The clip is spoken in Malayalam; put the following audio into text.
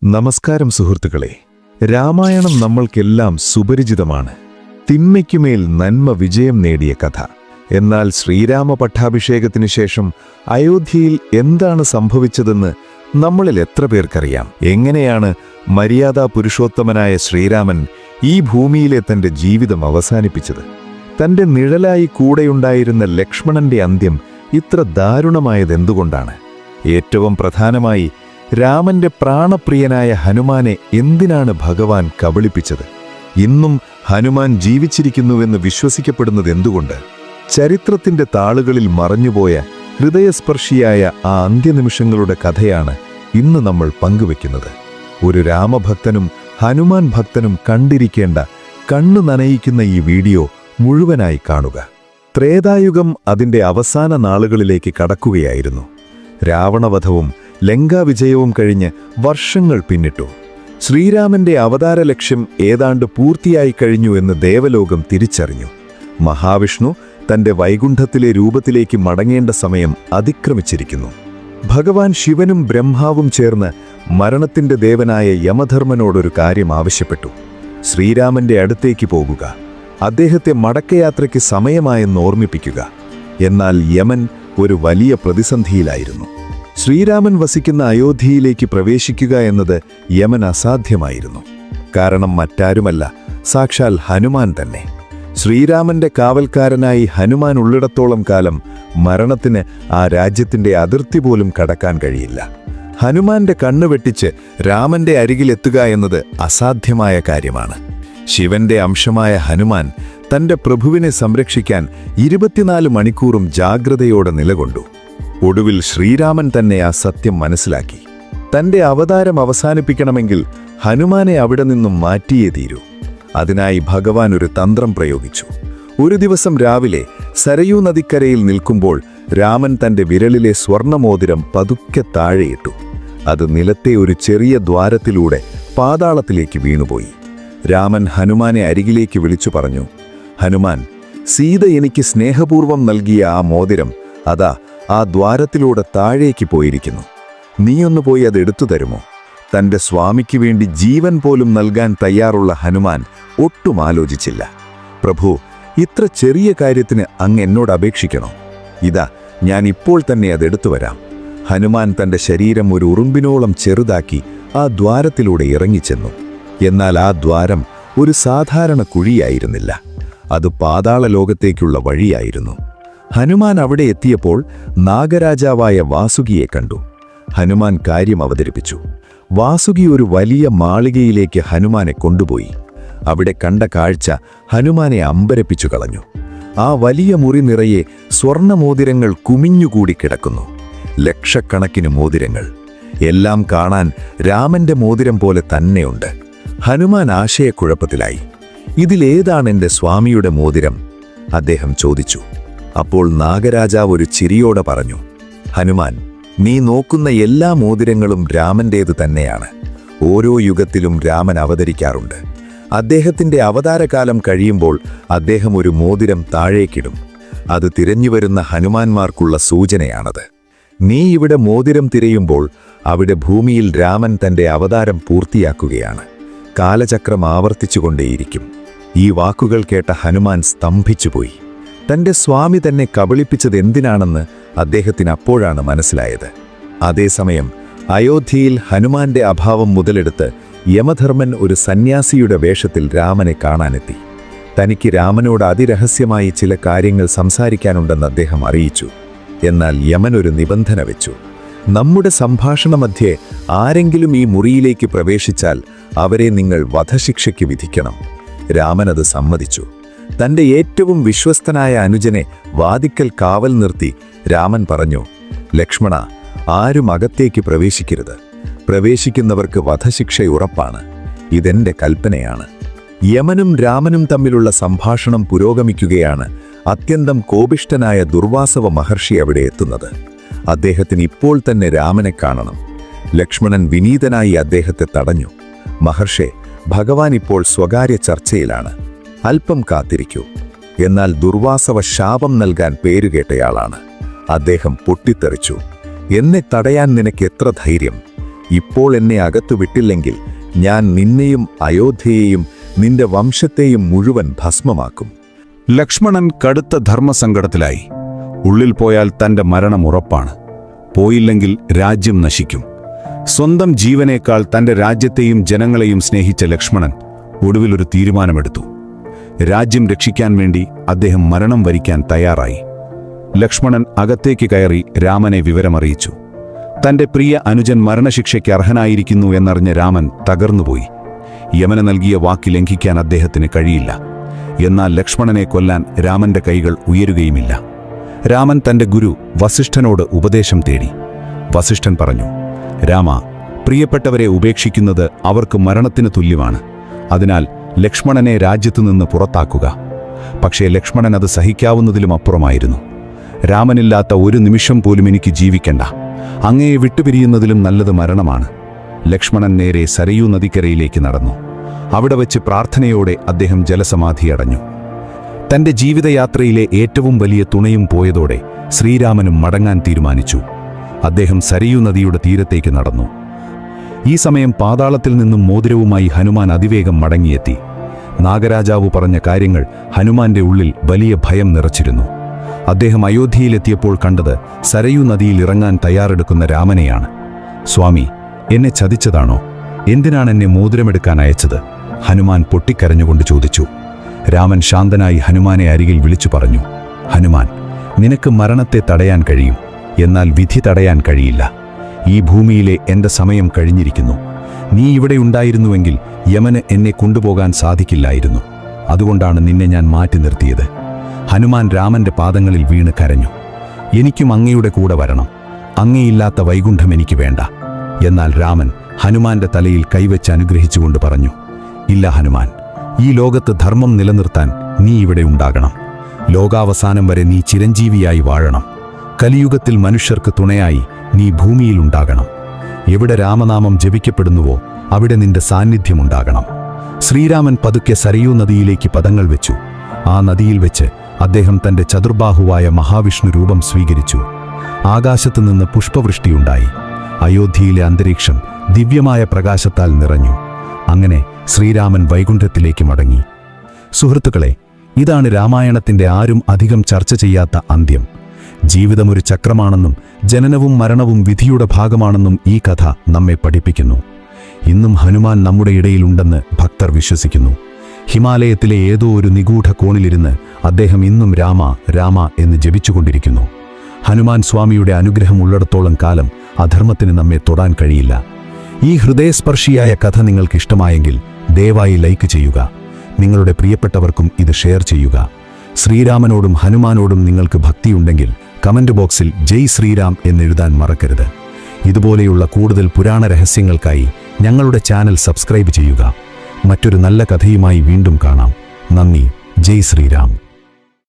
നമസ്കാരം സുഹൃത്തുക്കളെ. രാമായണം നമ്മൾക്കെല്ലാം സുപരിചിതമാണ്. തിന്മയ്ക്കുമേൽ നന്മ വിജയം നേടിയ കഥ. എന്നാൽ ശ്രീരാമ പട്ടാഭിഷേകത്തിനു ശേഷം അയോധ്യയിൽ എന്താണ് സംഭവിച്ചതെന്ന് നമ്മളിൽ എത്ര പേർക്കറിയാം? എങ്ങനെയാണ് മര്യാദാ പുരുഷോത്തമനായ ശ്രീരാമൻ ഈ ഭൂമിയിലെ തന്റെ ജീവിതം അവസാനിപ്പിച്ചത്? തന്റെ നിഴലായി കൂടെയുണ്ടായിരുന്ന ലക്ഷ്മണന്റെ അന്ത്യം ഇത്ര ദാരുണമായതെന്തുകൊണ്ടാണ്? ഏറ്റവും പ്രധാനമായി, രാമന്റെ പ്രാണപ്രിയനായ ഹനുമാനെ എന്തിനാണ് ഭഗവാൻ കബളിപ്പിച്ചത്? ഇന്നും ഹനുമാൻ ജീവിച്ചിരിക്കുന്നുവെന്ന് വിശ്വസിക്കപ്പെടുന്നത് എന്തുകൊണ്ട്? ചരിത്രത്തിന്റെ താളുകളിൽ മറഞ്ഞുപോയ ഹൃദയസ്പർശിയായ ആ അന്ത്യനിമിഷങ്ങളുടെ കഥയാണ് ഇന്ന് നമ്മൾ പങ്കുവെക്കുന്നത്. ഒരു രാമഭക്തനും ഹനുമാൻ ഭക്തനും കണ്ടിരിക്കേണ്ട, കണ്ണു നനയിക്കുന്ന ഈ വീഡിയോ മുഴുവനായി കാണുക. ത്രേതായുഗം അതിന്റെ അവസാന നാളുകളിലേക്ക് കടക്കുകയായിരുന്നു. രാവണവധവും ലങ്കാവിജയവും കഴിഞ്ഞ് വർഷങ്ങൾ പിന്നിട്ടു. ശ്രീരാമന്റെ അവതാര ലക്ഷ്യം ഏതാണ്ട് പൂർത്തിയായി കഴിഞ്ഞു എന്ന് ദേവലോകം തിരിച്ചറിഞ്ഞു. മഹാവിഷ്ണു തന്റെ വൈകുണ്ഠത്തിലെ രൂപത്തിലേക്ക് മടങ്ങേണ്ട സമയം അതിക്രമിച്ചിരിക്കുന്നു. ഭഗവാൻ ശിവനും ബ്രഹ്മാവും ചേർന്ന് മരണത്തിന്റെ ദേവനായ യമധർമ്മനോടൊരു കാര്യം ആവശ്യപ്പെട്ടു. ശ്രീരാമന്റെ അടുത്തേക്ക് പോകുക, അദ്ദേഹത്തെ മടക്കയാത്രയ്ക്ക് സമയമായെന്ന് ഓർമ്മിപ്പിക്കുക. എന്നാൽ യമൻ ഒരു വലിയ പ്രതിസന്ധിയിലായിരുന്നു. ശ്രീരാമൻ വസിക്കുന്ന അയോധ്യയിലേക്ക് പ്രവേശിക്കുക എന്നത് യമൻ അസാധ്യമായിരുന്നു. കാരണം മറ്റാരുമല്ല, സാക്ഷാൽ ഹനുമാൻ തന്നെ. ശ്രീരാമന്റെ കാവൽക്കാരനായി ഹനുമാൻ ഉള്ളിടത്തോളം കാലം മരണത്തിന് ആ രാജ്യത്തിന്റെ അതിർത്തി പോലും കടക്കാൻ കഴിയില്ല. ഹനുമാന്റെ കണ്ണു വെട്ടിച്ച് രാമന്റെ അരികിലെത്തുക എന്നത് അസാധ്യമായ കാര്യമാണ്. ശിവന്റെ അംശമായ ഹനുമാൻ തന്റെ പ്രഭുവിനെ സംരക്ഷിക്കാൻ 24 മണിക്കൂറും ജാഗ്രതയോടെ നിലകൊണ്ടു. ഒടുവിൽ ശ്രീരാമൻ തന്നെ ആ സത്യം മനസ്സിലാക്കി. തന്റെ അവതാരം അവസാനിപ്പിക്കണമെങ്കിൽ ഹനുമാനെ അവിടെ നിന്നും മാറ്റിയേ തീരൂ. അതിനായി ഭഗവാൻ ഒരു തന്ത്രം പ്രയോഗിച്ചു. ഒരു ദിവസം രാവിലെ സരയൂ നദിക്കരയിൽ നിൽക്കുമ്പോൾ രാമൻ തന്റെ വിരലിലെ സ്വർണമോതിരം പതുക്കെ താഴെയിട്ടു. അത് നിലത്തെ ഒരു ചെറിയ ദ്വാരത്തിലൂടെ പാതാളത്തിലേക്ക് വീണുപോയി. രാമൻ ഹനുമാനെ അരികിലേക്ക് വിളിച്ചു പറഞ്ഞു, ഹനുമാൻ, സീത എനിക്ക് സ്നേഹപൂർവം നൽകിയ ആ മോതിരം അതാ ആ ദ്വാരത്തിലൂടെ താഴേക്ക് പോയിരിക്കുന്നു. നീയൊന്നു പോയി അത് എടുത്തു തരുമോ? തന്റെ സ്വാമിക്ക് വേണ്ടി ജീവൻ പോലും നൽകാൻ തയ്യാറുള്ള ഹനുമാൻ ഒട്ടും ആലോചിച്ചില്ല. പ്രഭു, ഇത്ര ചെറിയ കാര്യത്തിന് അങ്ങ് എന്നോട് അപേക്ഷിക്കണോ? ഇതാ, ഞാൻ ഇപ്പോൾ തന്നെ അതെടുത്തു വരാം. ഹനുമാൻ തന്റെ ശരീരം ഒരു ഉറുമ്പിനോളം ചെറുതാക്കി ആ ദ്വാരത്തിലൂടെ ഇറങ്ങിച്ചെന്നു. എന്നാൽ ആ ദ്വാരം ഒരു സാധാരണ കുഴിയായിരുന്നില്ല. അത് പാതാള ലോകത്തേക്കുള്ള വഴിയായിരുന്നു. ഹനുമാൻ അവിടെ എത്തിയപ്പോൾ നാഗരാജാവായ വാസുകിയെ കണ്ടു. ഹനുമാൻ കാര്യം അവതരിപ്പിച്ചു. വാസുകി ഒരു വലിയ മാളികയിലേക്ക് ഹനുമാനെ കൊണ്ടുപോയി. അവിടെ കണ്ട കാഴ്ച ഹനുമാനെ അമ്പരപ്പിച്ചു കളഞ്ഞു. ആ വലിയ മുറി നിറയെ സ്വർണമോതിരങ്ങൾ കുമിഞ്ഞുകൂടി കിടക്കുന്നു. ലക്ഷക്കണക്കിന് മോതിരങ്ങൾ. എല്ലാം കാണാൻ രാമന്റെ മോതിരം പോലെ തന്നെയുണ്ട്. ഹനുമാൻ ആശയക്കുഴപ്പത്തിലായി. ഇതിലേതാണ് എൻ്റെ സ്വാമിയുടെ മോതിരം? അദ്ദേഹം ചോദിച്ചു. അപ്പോൾ നാഗരാജാവ് ഒരു ചിരിയോടെ പറഞ്ഞു, ഹനുമാൻ, നീ നോക്കുന്ന എല്ലാ മോതിരങ്ങളും രാമന്റേത് തന്നെയാണ്. ഓരോ യുഗത്തിലും രാമൻ അവതരിക്കാറുണ്ട്. അദ്ദേഹത്തിന്റെ അവതാരകാലം കഴിയുമ്പോൾ അദ്ദേഹം ഒരു മോതിരം താഴേക്കിടും. അത് തിരഞ്ഞുവരുന്ന ഹനുമാന്മാർക്കുള്ള സൂചനയാണത്. നീ ഇവിടെ മോതിരം തിരയുമ്പോൾ അവിടെ ഭൂമിയിൽ രാമൻ തന്റെ അവതാരം പൂർത്തിയാക്കുകയാണ്. കാലചക്രം ആവർത്തിച്ചുകൊണ്ടേയിരിക്കും. ഈ വാക്കുകൾ കേട്ട ഹനുമാൻ സ്തംഭിച്ചുപോയി. തന്റെ സ്വാമി തന്നെ കബളിപ്പിച്ചത് എന്തിനാണെന്ന് അദ്ദേഹത്തിന് അപ്പോഴാണ് മനസ്സിലായത്. അതേസമയം അയോധ്യയിൽ ഹനുമാന്റെ അഭാവം മുതലെടുത്ത് യമധർമ്മൻ ഒരു സന്യാസിയുടെ വേഷത്തിൽ രാമനെ കാണാനെത്തി. തനിക്ക് രാമനോട് അതിരഹസ്യമായി ചില കാര്യങ്ങൾ സംസാരിക്കാനുണ്ടെന്ന് അദ്ദേഹം അറിയിച്ചു. എന്നാൽ യമൻ ഒരു നിബന്ധന വെച്ചു. നമ്മുടെ സംഭാഷണമധ്യേ ആരെങ്കിലും ഈ മുറിയിലേക്ക് പ്രവേശിച്ചാൽ അവരെ നിങ്ങൾ വധശിക്ഷയ്ക്ക് വിധിക്കണം. രാമൻ അത് സമ്മതിച്ചു. തന്റെ ഏറ്റവും വിശ്വസ്തനായ അനുജനെ വാതിക്കൽ കാവൽ നിർത്തി രാമൻ പറഞ്ഞു, ലക്ഷ്മണ, ആരും അകത്തേക്ക് പ്രവേശിക്കരുത്. പ്രവേശിക്കുന്നവർക്ക് വധശിക്ഷ ഉറപ്പാണ്. ഇതെന്റെ കൽപ്പനയാണ്. യമനും രാമനും തമ്മിലുള്ള സംഭാഷണം പുരോഗമിക്കുകയാണ്. അത്യന്തം കോപിഷ്ഠനായ ദുർവാസവ മഹർഷി അവിടെ എത്തുന്നത്. അദ്ദേഹത്തിന് ഇപ്പോൾ തന്നെ രാമനെ കാണണം. ലക്ഷ്മണൻ വിനീതനായി അദ്ദേഹത്തെ തടഞ്ഞു. മഹർഷേ, ഭഗവാൻ ഇപ്പോൾ സ്വകാര്യ ചർച്ചയിലാണ്. അല്പം കാത്തിരിക്കൂ. എന്നാൽ ദുർവാസവ ശാപം നൽകാൻ പേരുകേട്ടയാളാണ്. അദ്ദേഹം പൊട്ടിത്തെറിച്ചു. എന്നെ തടയാൻ നിനക്ക് എത്ര ധൈര്യം? ഇപ്പോൾ എന്നെ അകത്തു വിട്ടില്ലെങ്കിൽ ഞാൻ നിന്നെയും അയോധ്യയെയും നിന്റെ വംശത്തെയും മുഴുവൻ ഭസ്മമാക്കും. ലക്ഷ്മണൻ കടുത്ത ധർമ്മസങ്കടത്തിലായി. ഉള്ളിൽ പോയാൽ തന്റെ മരണം ഉറപ്പാണ്. പോയില്ലെങ്കിൽ രാജ്യം നശിക്കും. സ്വന്തം ജീവനേക്കാൾ തന്റെ രാജ്യത്തെയും ജനങ്ങളെയും സ്നേഹിച്ച ലക്ഷ്മണൻ ഒടുവിലൊരു തീരുമാനമെടുത്തു. രാജ്യം രക്ഷിക്കാൻ വേണ്ടി അദ്ദേഹം മരണം വരിക്കാൻ തയ്യാറായി. ലക്ഷ്മണൻ അകത്തേക്ക് കയറി രാമനെ വിവരമറിയിച്ചു. തന്റെ പ്രിയ അനുജൻ മരണശിക്ഷയ്ക്ക് അർഹനായിരിക്കുന്നു എന്നറിഞ്ഞ രാമൻ തകർന്നുപോയി. യമന് നൽകിയ വാക്ക് ലംഘിക്കാൻ അദ്ദേഹത്തിന് കഴിയില്ല. എന്നാൽ ലക്ഷ്മണനെ കൊല്ലാൻ രാമന്റെ കൈകൾ ഉയരുകയുമില്ല. രാമൻ തന്റെ ഗുരു വസിഷ്ഠനോട് ഉപദേശം തേടി. വസിഷ്ഠൻ പറഞ്ഞു, രാമ, പ്രിയപ്പെട്ടവരെ ഉപേക്ഷിക്കുന്നത് അവർക്ക് മരണത്തിന് തുല്യമാണ്. അതിനാൽ ലക്ഷ്മണനെ രാജ്യത്തുനിന്ന് പുറത്താക്കുക. പക്ഷേ ലക്ഷ്മണൻ അത് സഹിക്കാവുന്നതിലും അപ്പുറമായിരുന്നു. രാമനില്ലാത്ത ഒരു നിമിഷം പോലും എനിക്ക് ജീവിക്കണ്ട. അങ്ങയെ വിട്ടുപിരിയുന്നതിലും നല്ലത് മരണമാണ്. ലക്ഷ്മണൻ നേരെ സരയൂ നദിക്കരയിലേക്ക് നടന്നു. അവിടെ വച്ച് പ്രാർത്ഥനയോടെ അദ്ദേഹം ജലസമാധിയടഞ്ഞു. തന്റെ ജീവിതയാത്രയിലെ ഏറ്റവും വലിയ തുണയും പോയതോടെ ശ്രീരാമനും മടങ്ങാൻ തീരുമാനിച്ചു. അദ്ദേഹം സരയൂ നദിയുടെ തീരത്തേക്ക് നടന്നു. ഈ സമയം പാതാളത്തിൽ നിന്നും മോതിരവുമായി ഹനുമാൻ അതിവേഗം മടങ്ങിയെത്തി. നാഗരാജാവ് പറഞ്ഞ കാര്യങ്ങൾ ഹനുമാന്റെ ഉള്ളിൽ വലിയ ഭയം നിറച്ചിരുന്നു. അദ്ദേഹം അയോധ്യയിലെത്തിയപ്പോൾ കണ്ടത് സരയൂ നദിയിൽ ഇറങ്ങാൻ തയ്യാറെടുക്കുന്ന രാമനെയാണ്. സ്വാമി, എന്നെ ചതിച്ചതാണോ? എന്തിനാണ് എന്നെ മോതിരമെടുക്കാൻ അയച്ചത്? ഹനുമാൻ പൊട്ടിക്കരഞ്ഞുകൊണ്ട് ചോദിച്ചു. രാമൻ ശാന്തനായി ഹനുമാനെ അരികിൽ വിളിച്ചു പറഞ്ഞു, ഹനുമാൻ, നിനക്ക് മരണത്തെ തടയാൻ കഴിയും, എന്നാൽ വിധി തടയാൻ കഴിയില്ല. ഈ ഭൂമിയിലെ എന്റെ സമയം കഴിഞ്ഞിരിക്കുന്നു. നീ ഇവിടെ ഉണ്ടായിരുന്നുവെങ്കിൽ യമന് എന്നെ കൊണ്ടുപോകാൻ സാധിക്കില്ലായിരുന്നു. അതുകൊണ്ടാണ് നിന്നെ ഞാൻ മാറ്റി നിർത്തിയത്. ഹനുമാൻ രാമന്റെ പാദങ്ങളിൽ വീണ് കരഞ്ഞു. എനിക്കും അങ്ങയുടെ കൂടെ വരണം. അങ്ങയില്ലാത്ത വൈകുണ്ഠം എനിക്ക് വേണ്ട. എന്നാൽ രാമൻ ഹനുമാന്റെ തലയിൽ കൈവച്ച് അനുഗ്രഹിച്ചുകൊണ്ട് പറഞ്ഞു, ഇല്ല ഹനുമാൻ, ഈ ലോകത്ത് ധർമ്മം നിലനിർത്താൻ നീ ഇവിടെ ഉണ്ടാകണം. ലോകാവസാനം വരെ നീ ചിരഞ്ജീവിയായി വാഴണം. കലിയുഗത്തിൽ മനുഷ്യർക്ക് തുണയായി നീ ഭൂമിയിൽ ഉണ്ടാകണം. എവിടെ രാമനാമം ജപിക്കപ്പെടുന്നുവോ അവിടെ നിന്റെ സാന്നിധ്യമുണ്ടാകണം. ശ്രീരാമൻ പതുക്കെ സരയൂ നദിയിലേക്ക് പദങ്ങൾ വെച്ചു. ആ നദിയിൽ വെച്ച് അദ്ദേഹം തന്റെ ചതുർബാഹുവായ മഹാവിഷ്ണു രൂപം സ്വീകരിച്ചു. ആകാശത്തുനിന്ന് പുഷ്പവൃഷ്ടിയുണ്ടായി. അയോധ്യയിലെ അന്തരീക്ഷം ദിവ്യമായ പ്രകാശത്താൽ നിറഞ്ഞു. അങ്ങനെ ശ്രീരാമൻ വൈകുണ്ഠത്തിലേക്ക് മടങ്ങി. സുഹൃത്തുക്കളെ, ഇതാണ് രാമായണത്തിന്റെ ആരും അധികം ചർച്ച ചെയ്യാത്ത അന്ത്യം. ജീവിതമൊരു ചക്രമാണെന്നും ജനനവും മരണവും വിധിയുടെ ഭാഗമാണെന്നും ഈ കഥ നമ്മെ പഠിപ്പിക്കുന്നു. ഇന്നും ഹനുമാൻ നമ്മുടെ ഇടയിലുണ്ടെന്ന് ഭക്തർ വിശ്വസിക്കുന്നു. ഹിമാലയത്തിലെ ഏതോ ഒരു നിഗൂഢ കോണിലിരുന്ന് അദ്ദേഹം ഇന്നും രാമ രാമ എന്ന് ജപിച്ചുകൊണ്ടിരിക്കുന്നു. ഹനുമാൻ സ്വാമിയുടെ അനുഗ്രഹം ഉള്ളിടത്തോളം കാലം അധർമ്മത്തിന് നമ്മെ തൊടാൻ കഴിയില്ല. ഈ ഹൃദയസ്പർശിയായ കഥ നിങ്ങൾക്കിഷ്ടമായെങ്കിൽ ദയവായി ലൈക്ക് ചെയ്യുക. നിങ്ങളുടെ പ്രിയപ്പെട്ടവർക്കും ഇത് ഷെയർ ചെയ്യുക. ശ്രീരാമനോടും ഹനുമാനോടും നിങ്ങൾക്ക് ഭക്തിയുണ്ടെങ്കിൽ കമന്റ് ബോക്സിൽ ജയ് ശ്രീരാം എന്നെഴുതാൻ മറക്കരുത്. ഇതുപോലെയുള്ള കൂടുതൽ പുരാണ രഹസ്യങ്ങൾക്കായി ഞങ്ങളുടെ ചാനൽ സബ്സ്ക്രൈബ് ചെയ്യുക. മറ്റൊരു നല്ല കഥയുമായി വീണ്ടും കാണാം. നന്ദി. ജയ് ശ്രീരാം.